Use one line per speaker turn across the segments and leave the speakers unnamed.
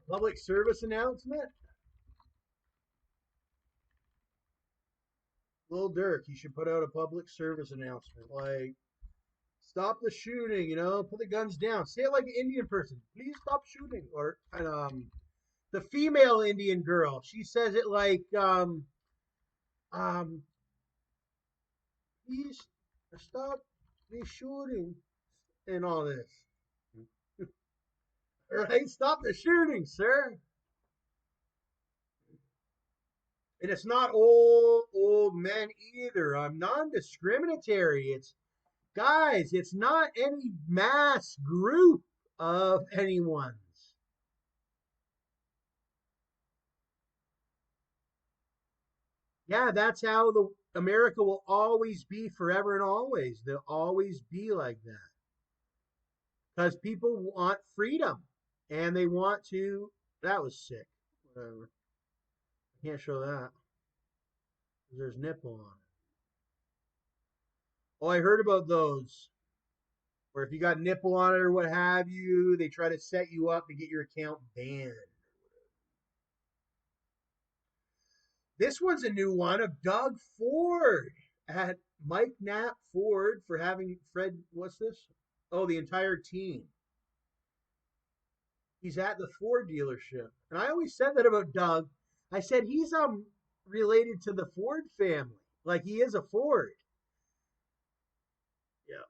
Public service announcement. Little Durk, he should put out a public service announcement like, stop the shooting, put the guns down. Say it like an Indian person. Please stop shooting. Or the female Indian girl, she says it like, um, please stop the shooting and all this. All right, stop the shooting, sir. And it's not old men either. I'm non-discriminatory. It's guys. It's not any mass group of anyone's. Yeah, that's how the America will always be forever and always. They'll always be like that because people want freedom and they want to. That was sick. Whatever. I can't show that. There's nipple on it. Oh, I heard about those. Or if you got nipple on it or what have you, they try to set you up to get your account banned. This one's a new one of Doug Ford at Mike Knapp Ford for having Fred. What's this? Oh, the entire team. He's at the Ford dealership, and I always said that about Doug. I said he's related to the Ford family, like he is a Ford. Yeah.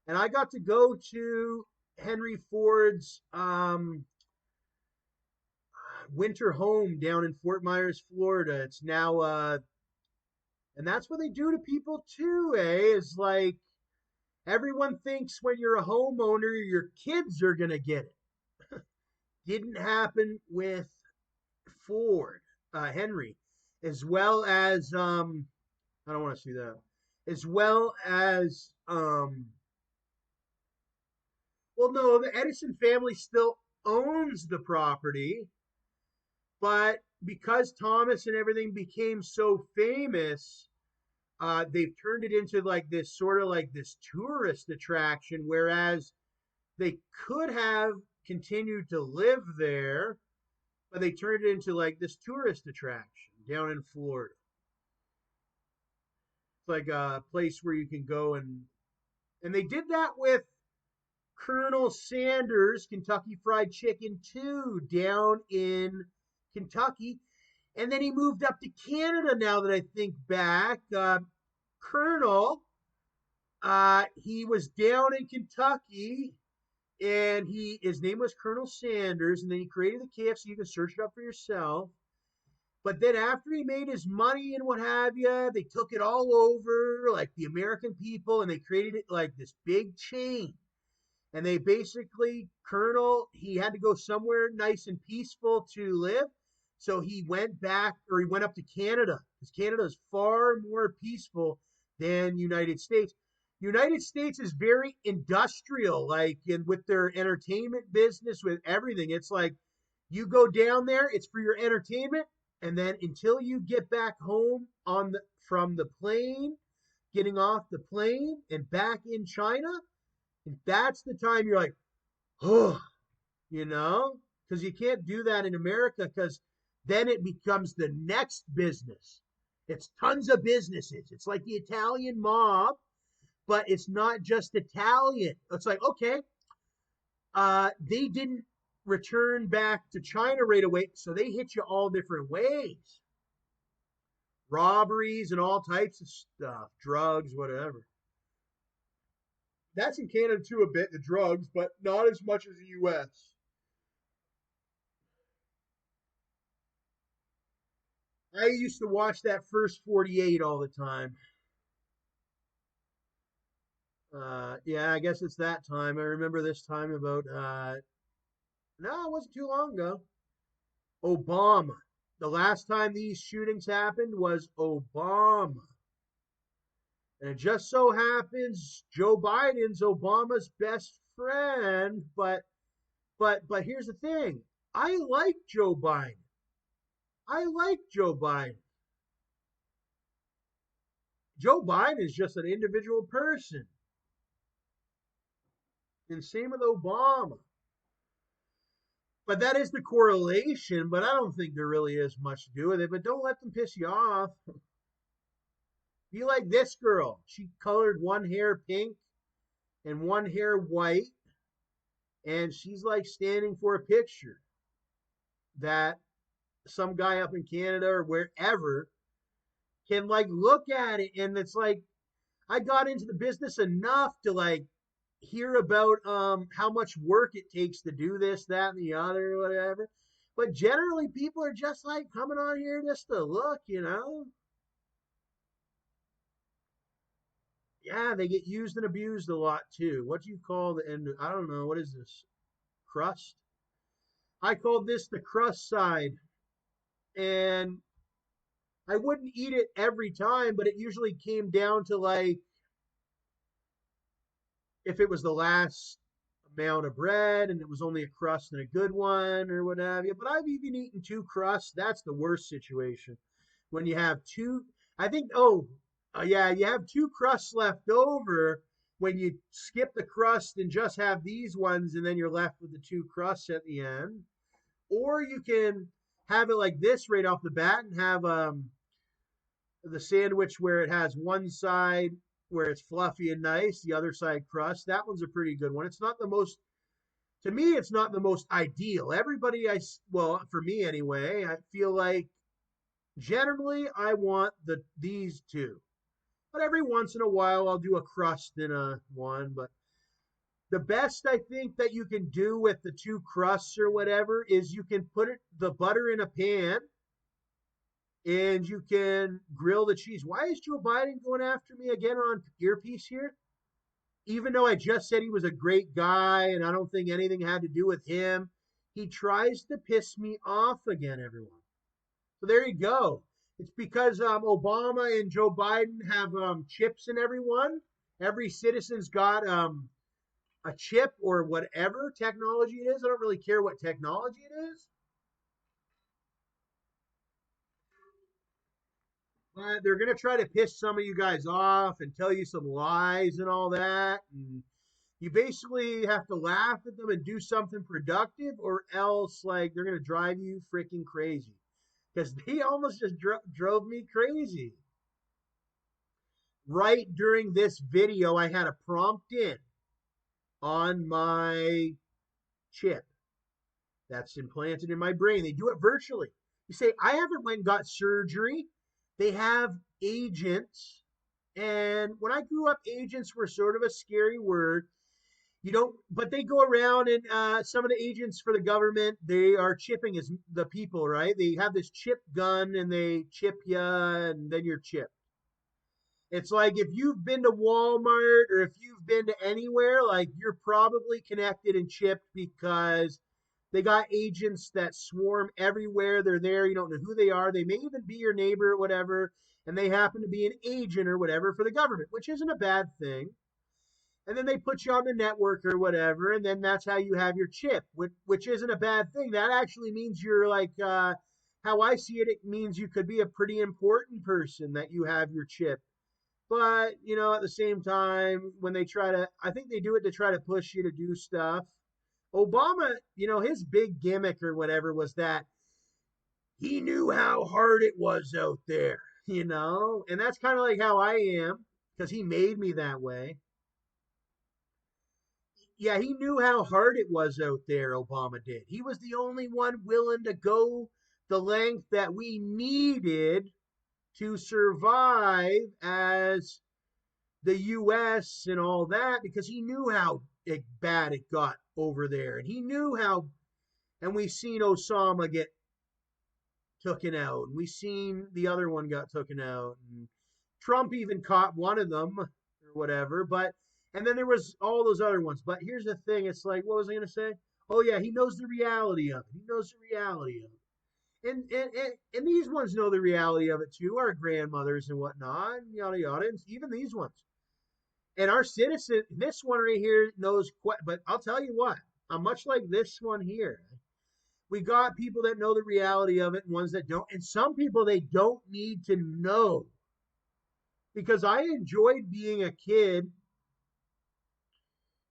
And I got to go to Henry Ford's winter home down in Fort Myers, Florida. It's now and that's what they do to people too, is like everyone thinks when you're a homeowner your kids are going to get it. Didn't happen with Ford, Henry, as well as I don't want to see that. As well as well, no, the Edison family still owns the property, but because Thomas and everything became so famous, they've turned it into like this sort of like this tourist attraction, whereas they could have continued to live there, but they turned it into like this tourist attraction down in Florida. It's like a place where you can go and they did that with Colonel Sanders Kentucky Fried Chicken too down in Kentucky. And then he moved up to Canada now that I think back. Colonel, he was down in Kentucky and his name was Colonel Sanders. And then he created the KFC. You can search it up for yourself. But then after he made his money and what have you, they took it all over like the American people and they created it like this big chain. And they basically, Colonel, he had to go somewhere nice and peaceful to live. So he went back or he went up to Canada because Canada is far more peaceful than United States. United States is very industrial, like with their entertainment business, with everything. It's like you go down there, it's for your entertainment, and then until you get back home from the plane, getting off the plane and back in China, and that's the time you're like, oh, you know, because you can't do that in America because then it becomes the next business. It's tons of businesses. It's like the Italian mob, but it's not just Italian. It's like, okay, they didn't return back to China right away, so they hit you all different ways. Robberies and all types of stuff, drugs, whatever. That's in Canada too a bit, the drugs, but not as much as the US. I used to watch that first 48 all the time. Yeah, I guess it's that time. I remember this time about, no, it wasn't too long ago. Obama. The last time these shootings happened was Obama. And it just so happens Joe Biden's Obama's best friend, but here's the thing. I like Joe Biden. I like Joe Biden. Joe Biden is just an individual person. And same with Obama. But that is the correlation, but I don't think there really is much to do with it. But don't let them piss you off. Be like this girl. She colored one hair pink and one hair white, and she's like standing for a picture that some guy up in Canada or wherever can like look at it. And it's like, I got into the business enough to like hear about how much work it takes to do this, that, and the other, whatever. But generally, people are just like coming on here just to look, you know. Yeah, they get used and abused a lot too. What do you call the end? I don't know. What is this? Crust? I called this the crust side, and I wouldn't eat it every time, but it usually came down to like if it was the last amount of bread and it was only a crust and a good one or what have you. But I've even eaten two crusts. That's the worst situation. When you have two, I think, yeah, you have two crusts left over when you skip the crust and just have these ones and then you're left with the two crusts at the end. Or you can have it like this right off the bat and have the sandwich where it has one side where it's fluffy and nice, the other side crust. That one's a pretty good one. It's not the most, to me, it's not the most ideal. Everybody, well, for me anyway, I feel like generally I want these two. But every once in a while I'll do a crust in a one. But the best I think that you can do with the two crusts or whatever is you can put the butter in a pan and you can grill the cheese. Why is Joe Biden going after me again on earpiece here? Even though I just said he was a great guy and I don't think anything had to do with him, he tries to piss me off again, everyone. So there you go. It's because Obama and Joe Biden have chips in everyone. Every citizen's got a chip or whatever technology it is. I don't really care what technology it is. But they're going to try to piss some of you guys off and tell you some lies and all that. And you basically have to laugh at them and do something productive, or else, like, they're going to drive you freaking crazy. Because they almost just drove me crazy. Right during this video, I had a prompt in on my chip that's implanted in my brain. They do it virtually. You say, I haven't went and got surgery. They have agents. And when I grew up, agents were sort of a scary word. You don't, but they go around and some of the agents for the government, they are chipping as the people, right? They have this chip gun and they chip you and then you're chipped. It's like if you've been to Walmart or if you've been to anywhere, like you're probably connected and chipped because they got agents that swarm everywhere. They're there. You don't know who they are. They may even be your neighbor or whatever, and they happen to be an agent or whatever for the government, which isn't a bad thing. And then they put you on the network or whatever, and then that's how you have your chip, which isn't a bad thing. That actually means you're like, how I see it, it means you could be a pretty important person that you have your chip. But, you know, at the same time, when they try to, I think they do it to try to push you to do stuff. Obama, you know, his big gimmick or whatever was that he knew how hard it was out there, you know? And that's kind of like how I am because he made me that way. Yeah, he knew how hard it was out there, Obama did. He was the only one willing to go the length that we needed to survive as the US and all that because he knew how bad it got over there. And he knew how, and we seen Osama get taken out. And we seen the other one got taken out. And Trump even caught one of them or whatever. But, and then there was all those other ones. But here's the thing. It's like, what was I going to say? Oh, yeah, he knows the reality of it. He knows the reality of it. And these ones know the reality of it too, our grandmothers and whatnot, and yada yada, and even these ones. And our citizen, this one right here knows quite, but I'll tell you what, I'm much like this one here. We got people that know the reality of it and ones that don't. And some people they don't need to know. Because I enjoyed being a kid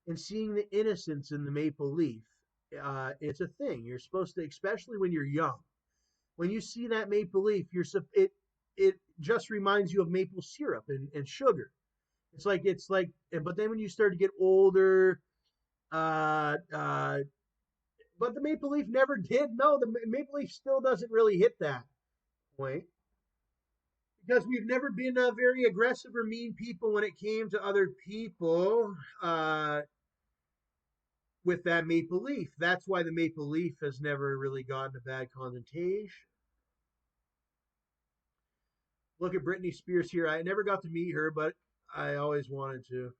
and seeing the innocence in the maple leaf. It's a thing. You're supposed to, especially when you're young. When you see that maple leaf, it just reminds you of maple syrup and sugar. It's like, but then when you start to get older, uh, uh, but the maple leaf never did. No, the maple leaf still doesn't really hit that point because we've never been very aggressive or mean people when it came to other people with that maple leaf. That's why the maple leaf has never really gotten a bad connotation. Look at Britney Spears here. I never got to meet her, but I always wanted to.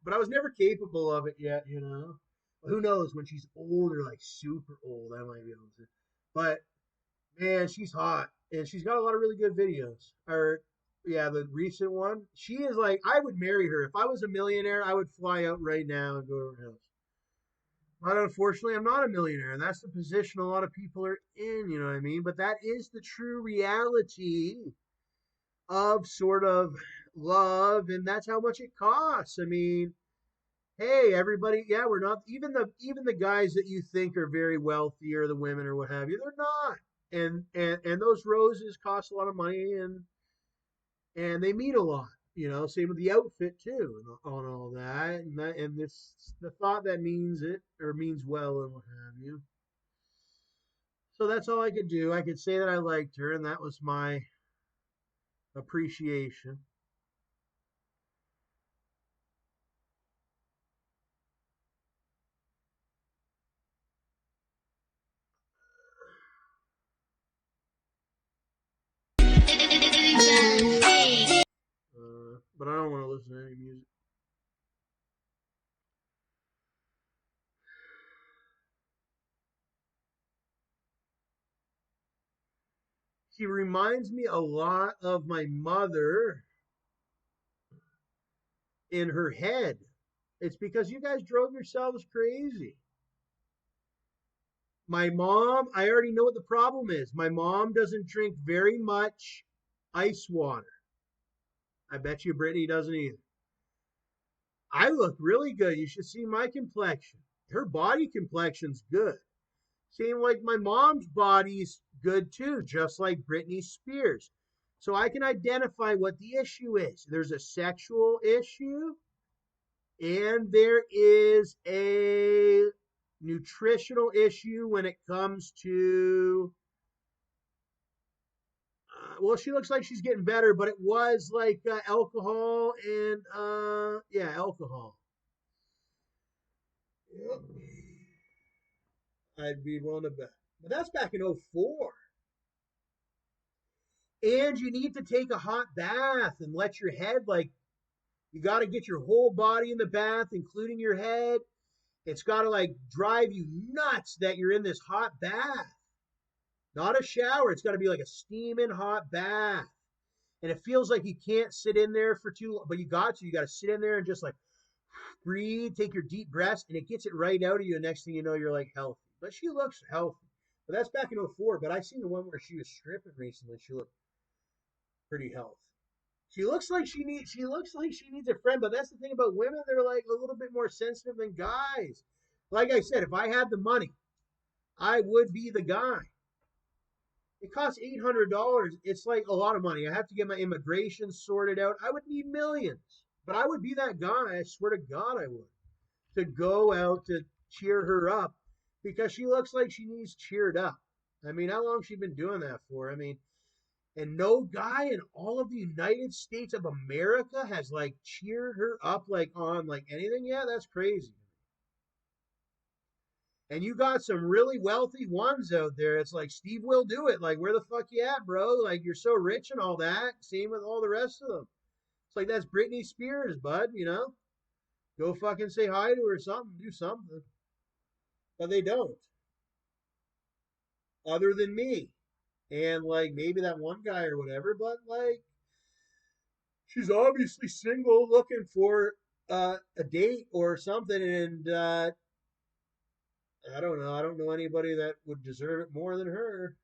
But I was never capable of it yet, you know. But who knows when she's older, like super old, I might be able to. But man, she's hot, and she's got a lot of really good videos. Or yeah, the recent one, she is like I would marry her if I was a millionaire. I would fly out right now and go to her house. But unfortunately, I'm not a millionaire, and that's the position a lot of people are in. You know what I mean? But that is the true reality of sort of love, and that's how much it costs. I mean, hey, everybody, yeah, we're not even the guys that you think are very wealthy or the women or what have you, they're not. And those roses cost a lot of money, and they mean a lot. You know, same with the outfit too, and on all that, and this the thought that means it or means well and what have you. So that's all I could do. I could say that I liked her, and that was my appreciation. But I don't want to listen to any music. She reminds me a lot of my mother in her head. It's because you guys drove yourselves crazy. My mom, I already know what the problem is. My mom doesn't drink very much ice water. I bet you Brittany doesn't either. I look really good. You should see my complexion. Her body complexion's good. Same like my mom's body's good too, just like Britney Spears. So I can identify what the issue is. There's a sexual issue and there is a nutritional issue when it comes to well, she looks like she's getting better, but it was like alcohol and yeah, alcohol. Yep. I'd be willing to bet. But that's back in '04. And you need to take a hot bath and let your head like you got to get your whole body in the bath, including your head. It's got to like drive you nuts that you're in this hot bath. Not a shower. It's got to be like a steaming hot bath. And it feels like you can't sit in there for too long, but you got to. You got to sit in there and just like breathe, take your deep breaths, and it gets it right out of you. And next thing you know, you're like healthy. But she looks healthy. But that's back in '04. But I seen the one where she was stripping recently. She looked pretty healthy. She looks like she needs a friend, but that's the thing about women, they're like a little bit more sensitive than guys. Like I said, if I had the money, I would be the guy. It costs $800. It's like a lot of money. I have to get my immigration sorted out. I would need millions. But I would be that guy, I swear to God I would. To go out to cheer her up because she looks like she needs cheered up. I mean, how long has she been doing that for? I mean, and no guy in all of the United States of America has like cheered her up like on like anything. Yeah, that's crazy. And you got some really wealthy ones out there. It's like Steve will do it. Like, where the fuck you at, bro? Like, you're so rich and all that. Same with all the rest of them. It's like that's Britney Spears, bud. You know, go fucking say hi to her or something. Do something. But they don't. Other than me and like maybe that one guy or whatever. But like, she's obviously single, looking for a date or something, and I don't know. I don't know anybody that would deserve it more than her.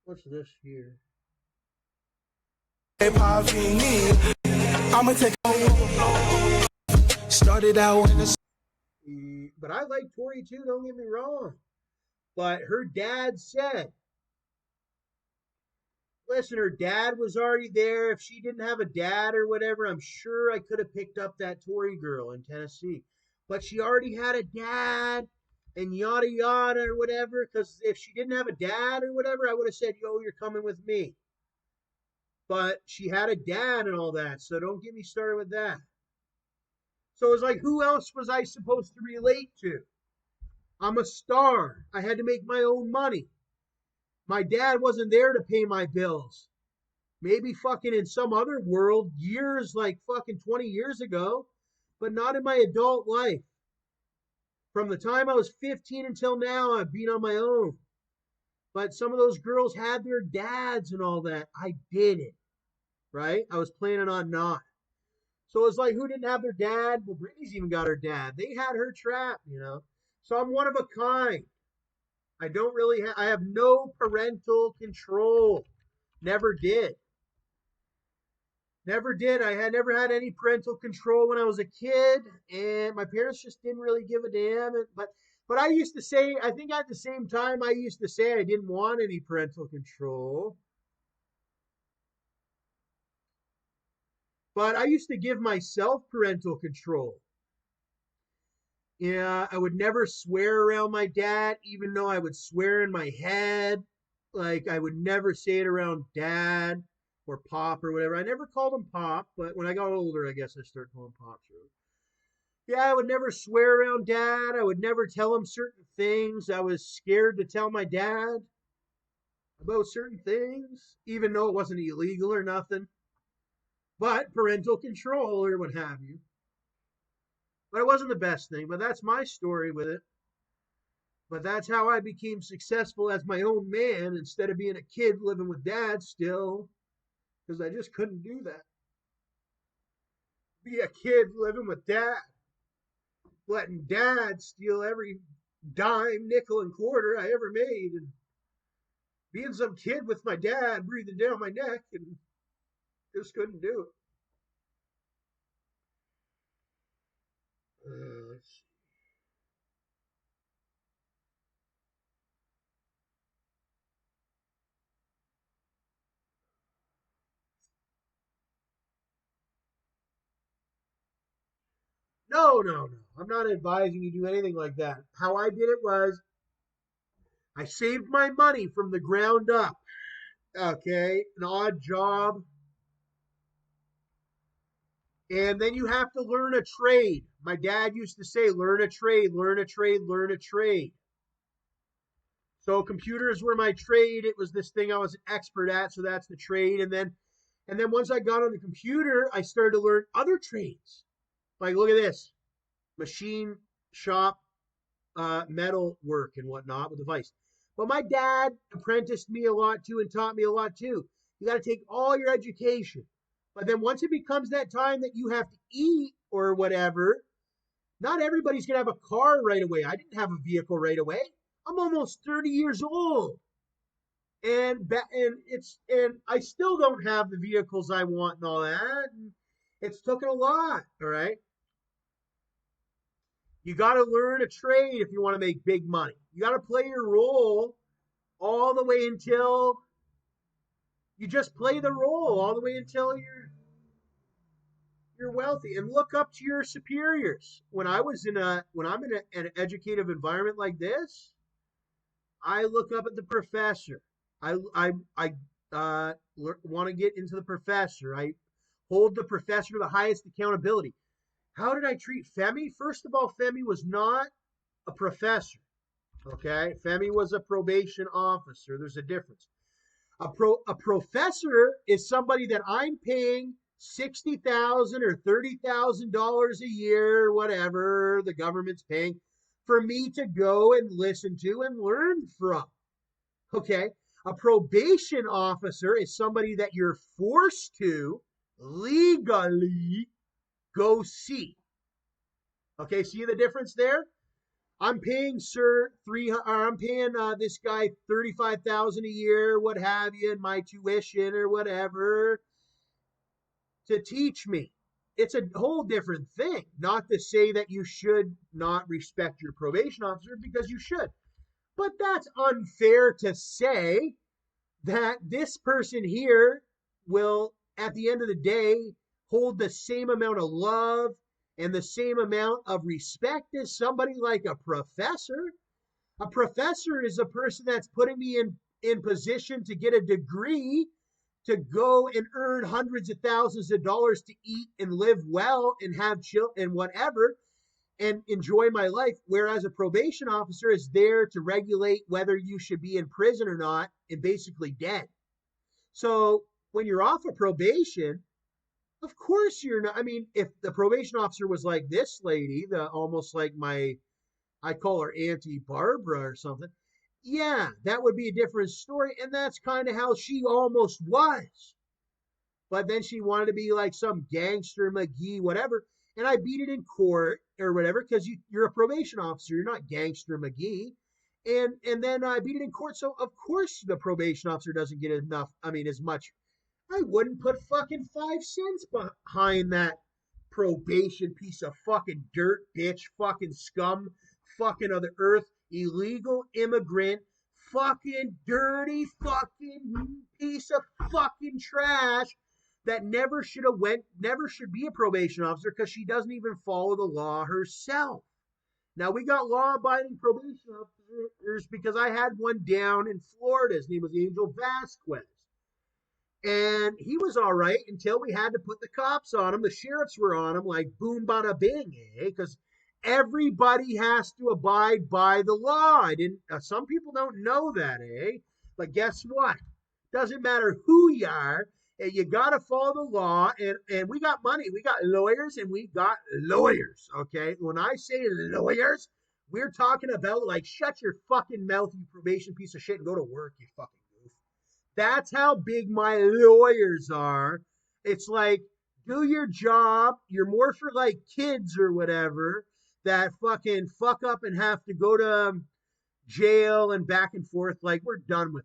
What's this here?
I'ma take started out in the
But I like Tori too, don't get me wrong. But her dad said, listen, her dad was already there. If she didn't have a dad or whatever, I'm sure I could have picked up that Tori girl in Tennessee. But she already had a dad and yada yada or whatever. Because if she didn't have a dad or whatever, I would have said, yo, you're coming with me. But she had a dad and all that. So don't get me started with that. So it was like, who else was I supposed to relate to? I'm a star. I had to make my own money. My dad wasn't there to pay my bills. Maybe fucking in some other world, years like fucking 20 years ago, but not in my adult life. From the time I was 15 until now, I've been on my own. But some of those girls had their dads and all that. I didn't, right? I was planning on not. So it's like, who didn't have their dad? Well, Brittany's even got her dad. They had her trapped, you know? So I'm one of a kind. I don't really I have no parental control. Never did. Never did. I had never had any parental control when I was a kid, and my parents just didn't really give a damn. But I used to say, I think at the same time, I used to say I didn't want any parental control. But I used to give myself parental control. Yeah, I would never swear around my dad, even though I would swear in my head. Like I would never say it around dad or pop or whatever. I never called him pop, but when I got older, I guess I started calling him pop too. Yeah, I would never swear around dad. I would never tell him certain things. I was scared to tell my dad about certain things, even though it wasn't illegal or nothing. But parental control or what have you. But it wasn't the best thing, but that's my story with it. But that's how I became successful as my own man instead of being a kid living with dad still, because I just couldn't do that. Be a kid living with dad, letting dad steal every dime, nickel, and quarter I ever made, and being some kid with my dad breathing down my neck, and just couldn't do it. Let's see. No, no, no. I'm not advising you do anything like that. How I did it was I saved my money from the ground up. Okay, an odd job. And then you have to learn a trade. My dad used to say, learn a trade, learn a trade, learn a trade. So computers were my trade. It was this thing I was an expert at, so that's the trade. And then once I got on the computer, I started to learn other trades. Like look at this. Machine shop metal work and whatnot with the vice. But my dad apprenticed me a lot too and taught me a lot too. You got to take all your education. But then once it becomes that time that you have to eat or whatever, not everybody's going to have a car right away. I didn't have a vehicle right away. I'm almost 30 years old. And I still don't have the vehicles I want and all that. And it's taken a lot, all right? You got to learn a trade if you want to make big money. You got to play your role all the way until you just play the role all the way until you're wealthy and look up to your superiors. When I'm in an educative environment like this, I look up at the professor. I want to get into the professor. I hold the professor to the highest accountability. How did I treat Femi? First of all, Femi was not a professor. Okay, Femi was a probation officer. There's a difference. A professor is somebody that I'm paying $60,000 or $30,000 a year, whatever the government's paying, for me to go and listen to and learn from. Okay, a probation officer is somebody that you're forced to legally go see. Okay, see the difference there? I'm paying sir I'm paying this guy 35,000 a year, what have you, in my tuition or whatever to teach me. It's a whole different thing. Not to say that you should not respect your probation officer, because you should. But that's unfair to say that this person here will, at the end of the day, hold the same amount of love and the same amount of respect as somebody like a professor. A professor is a person that's putting me in position to get a degree to go and earn hundreds of thousands of dollars to eat and live well and have chill and whatever and enjoy my life. Whereas a probation officer is there to regulate whether you should be in prison or not and basically dead. So when you're off of probation, of course you're not. I mean, if the probation officer was like this lady, the almost like I call her Auntie Barbara or something. Yeah, that would be a different story. And that's kind of how she almost was. But then she wanted to be like some gangster McGee, whatever. And I beat it in court or whatever, because you're a probation officer. You're not gangster McGee. And then I beat it in court. So of course the probation officer doesn't get enough. I mean, as much. I wouldn't put fucking 5 cents behind that probation piece of fucking dirt, bitch, fucking scum, fucking of the earth, illegal immigrant, fucking dirty fucking piece of fucking trash that never should be a probation officer, because she doesn't even follow the law herself. Now, we got law abiding probation officers, because I had one down in Florida. His name was Angel Vasquez. And he was all right until we had to put the cops on him. The sheriffs were on him like boom, bada, bing, eh? Because everybody has to abide by the law. I didn't. Some people don't know that, eh? But guess what? Doesn't matter who you are. You got to follow the law. And we got money. We got lawyers, and we got lawyers. Okay. When I say lawyers, we're talking about like, shut your fucking mouth, you probation piece of shit, and go to work, you fucking goof. That's how big my lawyers are. It's like, do your job. You're more for like kids or whatever that fucking fuck up and have to go to jail and back and forth. Like, we're done with